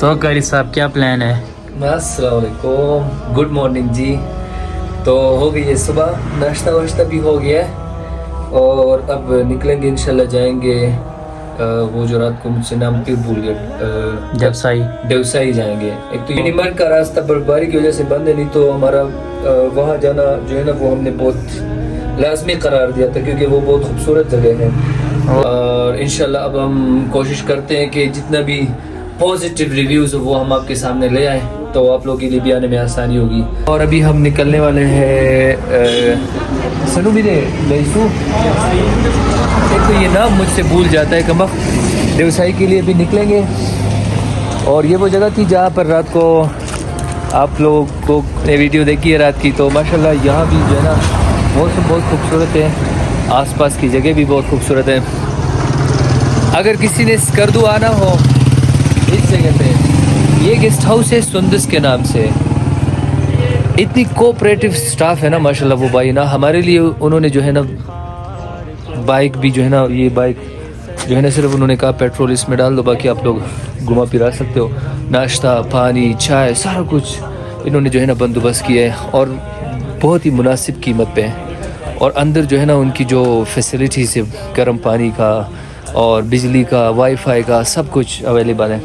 تو قاری صاحب کیا پلان ہے؟ السلام علیکم، گڈ مارننگ جی. تو ہو گئی ہے صبح، ناشتہ واشتہ بھی ہو گیا ہے اور اب نکلیں گے انشاءاللہ. جائیں گے وہ جو رات کو مجھ سے نام پھر بھول گئے، ڈیوسائی جائیں گے. ایک تو یونیمرگ کا راستہ برفباری کی وجہ سے بند ہے، نہیں تو ہمارا وہاں جانا جو ہے نا وہ ہم نے بہت لازمی قرار دیا تھا کیونکہ وہ بہت خوبصورت جگہ ہے. اور انشاءاللہ اب ہم کوشش کرتے ہیں کہ جتنا بھی پازیٹیو ریویوز وہ ہم آپ کے سامنے لے آئیں تو آپ لوگوں کے لیے بھی آنے میں آسانی ہوگی. اور ابھی ہم نکلنے والے ہیں سنو بھی دے لیسو. ایک تو یہ نام مجھ سے بھول جاتا ہے کمبخت. ڈیوسائی کے لیے بھی نکلیں گے اور یہ وہ جگہ تھی جہاں پر رات کو آپ لوگوں کو نے ویڈیو دیکھی ہے رات کی. تو ماشاءاللہ یہاں بھی جو ہے نا موسم بہت خوبصورت ہے، آس پاس کی جگہ بھی بہت خوبصورت ہے. اگر کسی نے اسکردو آنا ہو اس جگہ پہ، یہ گیسٹ ہاؤس ہے سندس کے نام سے. اتنی کوپریٹو سٹاف ہے نا ماشاءاللہ. وہ بھائی نا ہمارے لیے انہوں نے جو ہے نا بائک بھی جو ہے نا، یہ بائک جو ہے نا صرف انہوں نے کہا پیٹرول اس میں ڈال دو، باقی آپ لوگ گھما پھرا سکتے ہو. ناشتہ پانی چائے سارا کچھ انہوں نے جو ہے نا بندوبست کیا ہے اور بہت ہی مناسب قیمت پہ. اور اندر جو ہے نا ان کی جو فیسلٹیز ہے، گرم پانی کا اور بجلی کا، وائی فائی کا، سب کچھ اویلیبل ہے.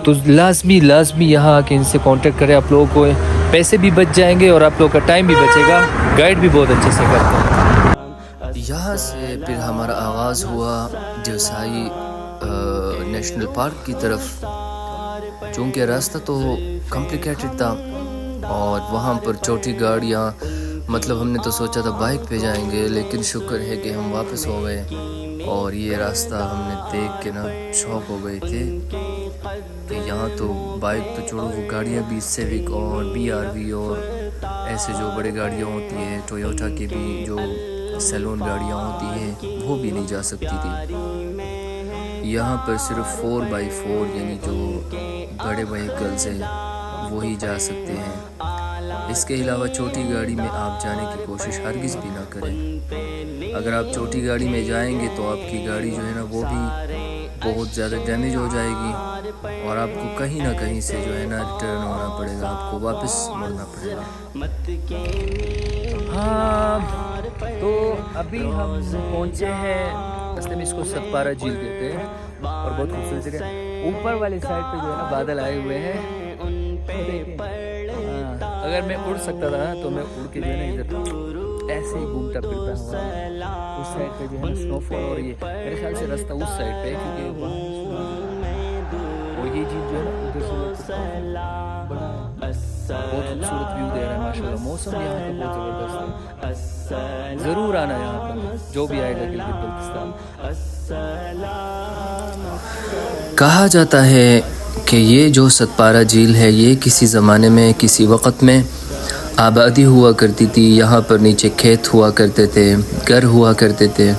تو لازمی یہاں آ کے ان سے کانٹیکٹ کریں. آپ لوگوں کو پیسے بھی بچ جائیں گے اور آپ لوگوں کا ٹائم بھی بچے گا. گائیڈ بھی بہت اچھے سے کرتے ہیں. یہاں سے پھر ہمارا آغاز ہوا ڈیوسائی نیشنل پارک کی طرف. چونکہ راستہ تو کمپلیکیٹڈ تھا اور وہاں پر چھوٹی گاڑیاں، مطلب ہم نے تو سوچا تھا بائک پہ جائیں گے، لیکن شکر ہے کہ ہم واپس ہو گئے. اور یہ راستہ ہم نے دیکھ کے نا شوق ہو گئے تھے کہ یہاں تو بائک تو چھوڑو، وہ گاڑیاں بھی سیوک اور BRV اور ایسے جو بڑے گاڑیاں ہوتی ہیں، ٹویوٹا کی بھی جو سیلون گاڑیاں ہوتی ہیں وہ بھی نہیں جا سکتی تھی. یہاں پر صرف 4x4 یعنی جو بڑے وہیکلز ہیں وہی جا سکتے ہیں. اس کے علاوہ چھوٹی گاڑی میں آپ جانے کی کوشش ہرگز بھی نہ کریں. اگر آپ چھوٹی گاڑی میں جائیں گے تو آپ کی گاڑی جو ہے نا وہ بھی بہت زیادہ ڈیمیج ہو جائے گی اور آپ کو کہیں نہ کہیں سے جو ہے نا ریٹرن ہونا پڑے گا، آپ کو واپس مڑنا پڑے گا. ہاں تو ابھی ہم پہنچے ہیں راستے میں، اس کو ستپارا جھیل کہتے ہیں اور بہت خوبصورت جگہ ہے. اوپر والے سائڈ پہ جو ہے نا بادل آئے ہوئے ہیں. اگر میں اڑ سکتا تھا نا تو میں اڑ کے جو ہے نا ادھر ایسے ہی گھومتا پھرتا ہوا. اس سائڈ پہ جو ہے نا سنو فال ہو رہی ہے. میرے خیال سے راستہ اس سائڈ پہ ہے کیونکہ وہاں اور یہ چیز جو ہے نا ادھر سے بڑا بہت خوبصورت ویو دے رہا ہے ماشاءاللہ. موسم یہاں کا بہت زبردست ہے. ضرور آنا یہاں پر جو بھی آئے گا گلگت بلتستان. کہا جاتا ہے کہ یہ جو ستپارا جھیل ہے یہ کسی زمانے میں کسی وقت میں آبادی ہوا کرتی تھی. یہاں پر نیچے کھیت ہوا کرتے تھے، گھر ہوا کرتے تھے،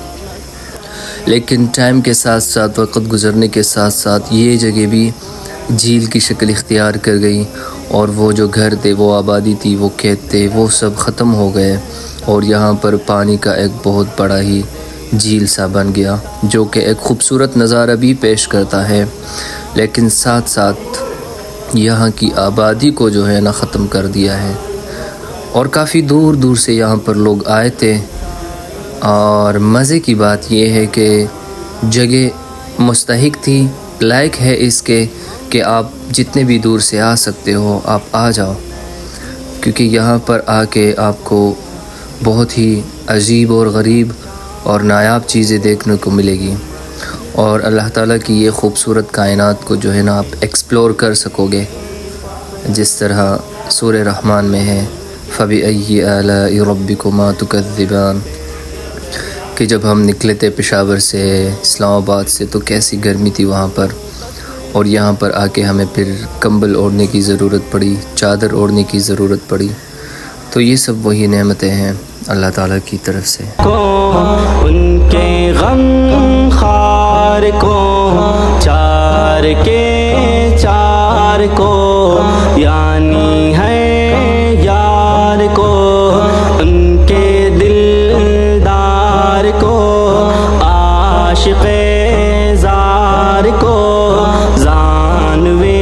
لیکن ٹائم کے ساتھ ساتھ، وقت گزرنے کے ساتھ ساتھ یہ جگہ بھی جھیل کی شکل اختیار کر گئی اور وہ جو گھر تھے، وہ آبادی تھی، وہ کھیت تھے، وہ سب ختم ہو گئے اور یہاں پر پانی کا ایک بہت بڑا ہی جھیل سا بن گیا جو کہ ایک خوبصورت نظارہ بھی پیش کرتا ہے، لیکن ساتھ ساتھ یہاں کی آبادی کو جو ہے نا ختم کر دیا ہے. اور کافی دور دور سے یہاں پر لوگ آئے تھے. اور مزے کی بات یہ ہے کہ جگہ مستحق تھی، لائق ہے اس کے کہ آپ جتنے بھی دور سے آ سکتے ہو آپ آ جاؤ، کیونکہ یہاں پر آ کے آپ کو بہت ہی عجیب اور غریب اور نایاب چیزیں دیکھنے کو ملے گی اور اللہ تعالیٰ کی یہ خوبصورت کائنات کو جو ہے نا آپ ایکسپلور کر سکو گے. جس طرح سورہ رحمان میں ہے فَبِأَيِّ آلَاءِ رَبِّكُمَا تُكَذِّبَانِ، کہ جب ہم نکلے تھے پشاور سے، اسلام آباد سے، تو کیسی گرمی تھی وہاں پر، اور یہاں پر آ کے ہمیں پھر کمبل اوڑھنے کی ضرورت پڑی، چادر اوڑھنے کی ضرورت پڑی. تو یہ سب وہی نعمتیں ہیں اللہ تعالیٰ کی طرف سے. ان کے غم خار کو چار کے چار کو یعنی ہے یار کو، ان کے دلدار کو عاشق زار کو، زانوے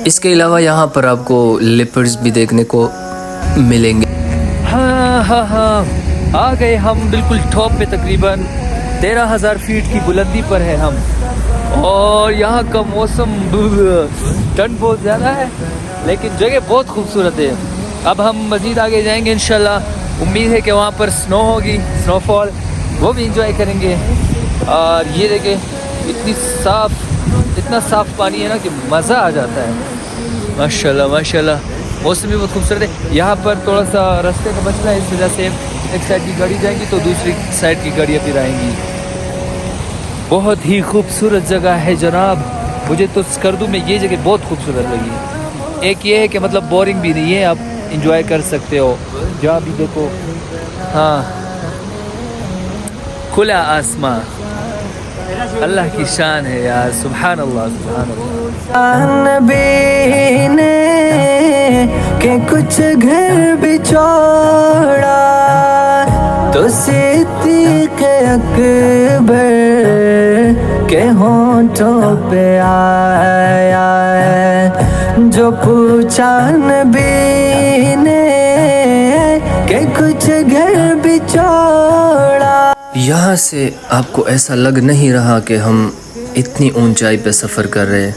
اس کے علاوہ یہاں پر آپ کو لیپرز بھی دیکھنے کو ملیں گے. ہاں آ گئے ہم بالکل ٹاپ پہ، تقریباً 13,000 فیٹ کی بلندی پر ہے ہم، اور یہاں کا موسم ٹھنڈ بہت زیادہ ہے لیکن جگہ بہت خوبصورت ہے. اب ہم مزید آگے جائیں گے انشاءاللہ. امید ہے کہ وہاں پر سنو ہوگی، سنو فال، وہ بھی انجوائے کریں گے. اور یہ دیکھیں اتنا صاف پانی ہے نا کہ مزہ آ جاتا ہے. ماشاءاللہ ماشاءاللہ، موسم بھی بہت خوبصورت ہے. یہاں پر تھوڑا سا راستے کا مسئلہ ہے، اس وجہ سے ایک سائڈ کی گاڑی جائیں گی تو دوسری سائڈ کی گاڑیاں پھر آئیں گی. بہت ہی خوبصورت جگہ ہے جناب. مجھے تو اسکردو میں یہ جگہ بہت خوبصورت لگی. ایک یہ ہے کہ مطلب بورنگ بھی نہیں ہے، آپ انجوائے کر سکتے ہو جہاں بھی دیکھو. ہاں، کھلا آسمان، اللہ کی شان ہے یار. سبحان اللہ سبحان اللہ. نبی نے کہ کچھ گھر بھی چھوڑا تو صدیق اکبر کے ہونٹوں پہ آیا ہے. جو پوچھا نبی نے کہ کچھ گھر بھی چھوڑا. یہاں سے آپ کو ایسا لگ نہیں رہا کہ ہم اتنی اونچائی پہ سفر کر رہے ہیں،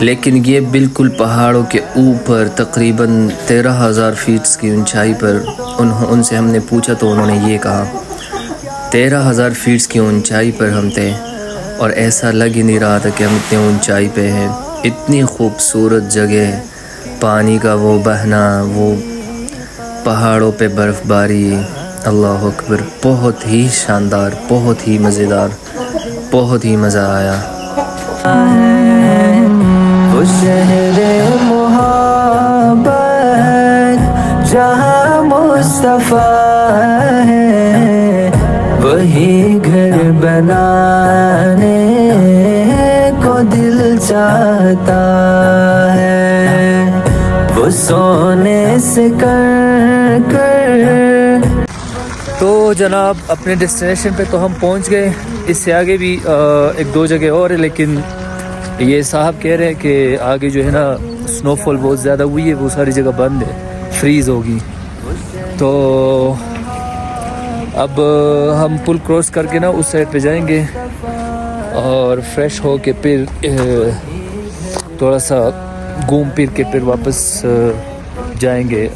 لیکن یہ بالکل پہاڑوں کے اوپر تقریباً 13,000 فیٹس کی اونچائی پر. ان سے ہم نے پوچھا تو انہوں نے یہ کہا 13,000 فیٹس کی اونچائی پر ہم تھے، اور ایسا لگ ہی نہیں رہا تھا کہ ہم اتنے اونچائی پہ ہیں. اتنی خوبصورت جگہ، پانی کا وہ بہنا، وہ پہاڑوں پہ برف باری، اللہ اکبر، بہت ہی شاندار، بہت ہی مزیدار، بہت ہی مزہ آیا. وہ شہر محبت جہاں مصطفیٰ ہے، وہی گھر بنانے کو دل چاہتا ہے. وہ سونے سے کر تو جناب اپنے ڈیسٹینیشن پہ تو ہم پہنچ گئے. اس سے آگے بھی ایک دو جگہ اور ہے، لیکن یہ صاحب کہہ رہے ہیں کہ آگے جو ہے نا سنو فال بہت زیادہ ہوئی ہے، وہ ساری جگہ بند ہے، فریز ہوگی. تو اب ہم پل کراس کر کے نا اس سائڈ پہ جائیں گے اور فریش ہو کے پھر تھوڑا سا گھوم پھر کے پھر واپس جائیں گے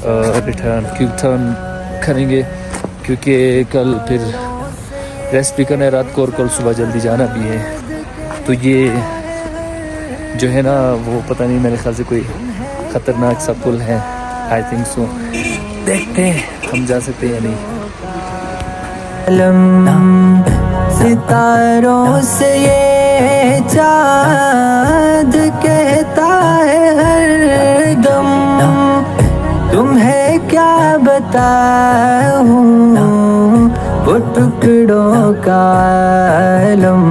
ریٹرن کریں گے، کیونکہ کل پھر ریسٹ بھی کرنا ہے رات کو اور کل صبح جلدی جانا بھی ہے. تو یہ جو ہے نا وہ پتہ نہیں، میرے خیال سے کوئی خطرناک سا پل ہے، آئی تھنک سو. دیکھتے ہیں ہم جا سکتے ہیں یا نہیں. ستاروں سے یہ چاند کہتا ہے ہر دم، تمہیں کیا بتاؤں وہ ٹکڑوں کا عالم.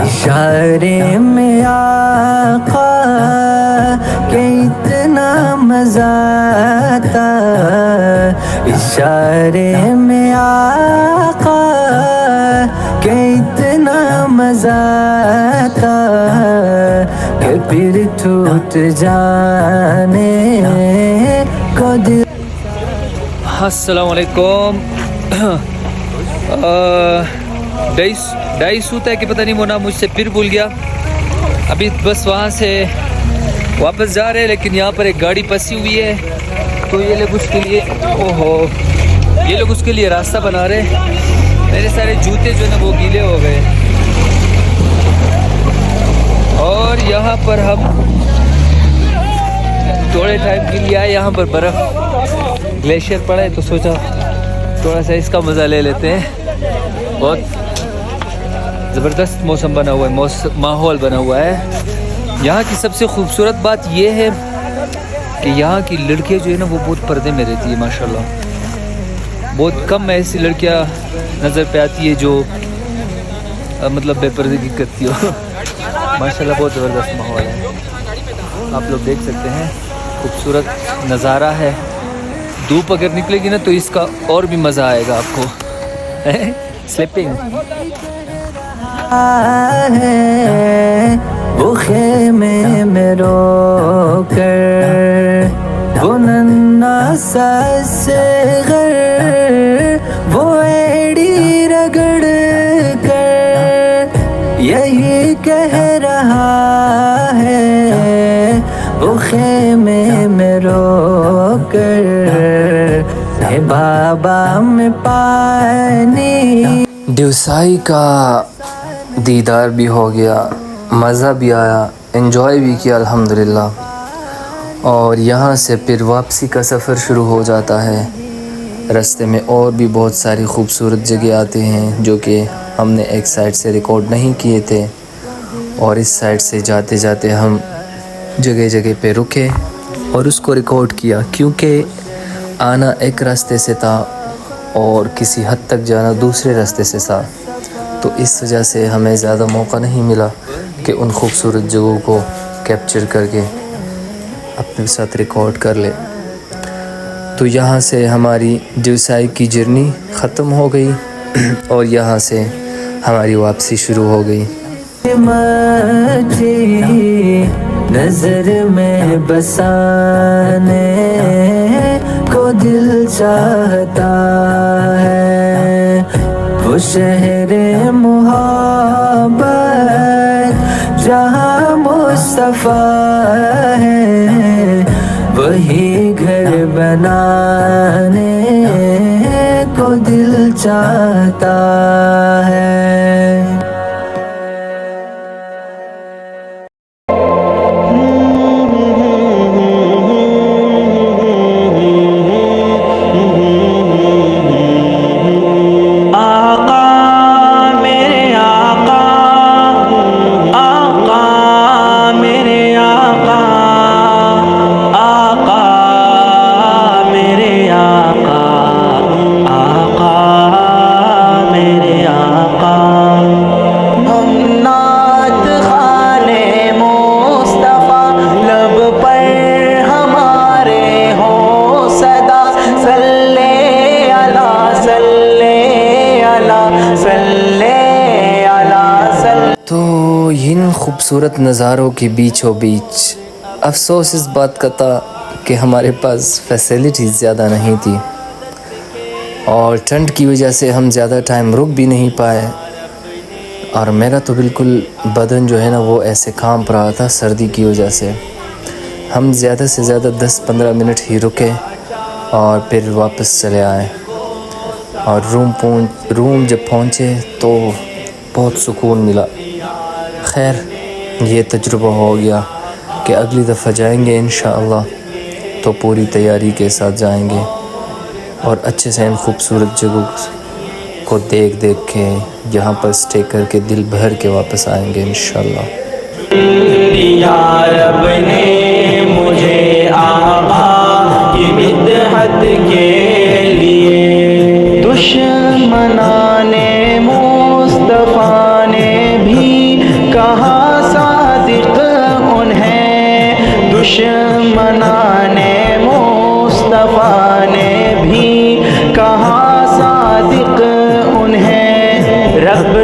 اشارے میں آقا کہ اتنا مزہ آتا، اشارے میں آقا کہ اتنا مزہ آتا کہ پھر ٹوٹ جانے کو دل. السلام علیکم. ڈائی سوتا ہے کہ پتہ نہیں، مونا مجھ سے پھر بھول گیا. ابھی بس وہاں سے واپس جا رہے ہیں، لیکن یہاں پر ایک گاڑی پھنسی ہوئی ہے تو یہ لوگ اس کے لیے یہ لوگ اس کے لیے راستہ بنا رہے ہیں. میرے سارے جوتے جو ہے نا وہ گیلے ہو گئے، اور یہاں پر ہم تھوڑے ٹائم کے لیے آئے. یہاں پر برف گلیشیئر پڑا ہے تو سوچا تھوڑا سا اس کا مزہ لے لیتے ہیں. بہت زبردست موسم بنا ہوا ہے، ماحول بنا ہوا ہے. یہاں کی سب سے خوبصورت بات یہ ہے کہ یہاں کی لڑکیاں جو ہے نا وہ بہت پردے میں رہتی ہے ماشاءاللہ. بہت کم ایسی لڑکیاں نظر پہ آتی ہے جو مطلب بے پردگی کرتی ہو. ماشاءاللہ بہت زبردست ماحول ہے، آپ لوگ دیکھ سکتے ہیں، خوبصورت نظارہ ہے. دھوپ اگر نکلے گی نا تو اس کا اور بھی مزہ آئے گا آپ کو. سلیپنگ وہ خیمے میں رو کر، وہ ننھا سا اصغر وہ ایڑی رگڑ کر یہی کہہ رہا ہے، وہ خیمے میں رو کر اے بابا میں پانی۔ دیوسائی کا دیدار بھی ہو گیا، مزہ بھی آیا، انجوائے بھی کیا الحمدللہ، اور یہاں سے پھر واپسی کا سفر شروع ہو جاتا ہے۔ راستے میں اور بھی بہت ساری خوبصورت جگہ آتے ہیں جو کہ ہم نے ایک سائڈ سے ریکارڈ نہیں کیے تھے، اور اس سائڈ سے جاتے جاتے ہم جگہ جگہ پہ رکے اور اس کو ریکارڈ کیا، کیونکہ آنا ایک راستے سے تھا اور کسی حد تک جانا دوسرے راستے سے تھا، تو اس وجہ سے ہمیں زیادہ موقع نہیں ملا کہ ان خوبصورت جگہوں کو کیپچر کر کے اپنے ساتھ ریکارڈ کر لے۔ تو یہاں سے ہماری دیوسائی کی جرنی ختم ہو گئی اور یہاں سے ہماری واپسی شروع ہو گئی۔ نظر میں بسانے کو دل چاہتا ہے، وہ شہر محبت جہاں مصطفیٰ ہے، وہی گھر بنانے کو دل چاہتا ہے۔ تو ان خوبصورت نظاروں کے بیچوں بیچ افسوس اس بات کا تھا کہ ہمارے پاس فیسلٹیز زیادہ نہیں تھی، اور ٹھنڈ کی وجہ سے ہم زیادہ ٹائم رک بھی نہیں پائے، اور میرا تو بالکل بدن جو ہے نا وہ ایسے کانپ رہا تھا سردی کی وجہ سے۔ ہم زیادہ سے زیادہ 10-15 منٹ ہی رکے اور پھر واپس چلے آئے، اور روم جب پہنچے تو بہت سکون ملا۔ خیر یہ تجربہ ہو گیا کہ اگلی دفعہ جائیں گے انشاءاللہ تو پوری تیاری کے ساتھ جائیں گے، اور اچھے سے ان خوبصورت جگہوں کو دیکھ کے یہاں پر اسٹے کر کے دل بھر کے واپس آئیں گے انشاءاللہ۔ یا رب نے مجھے آقا کی مدحت کے لیے، دشمنان مصطفیٰ نے بھی کہا صادق انہیں، دشمنان مصطفیٰ نے بھی کہا صادق انہیں، رب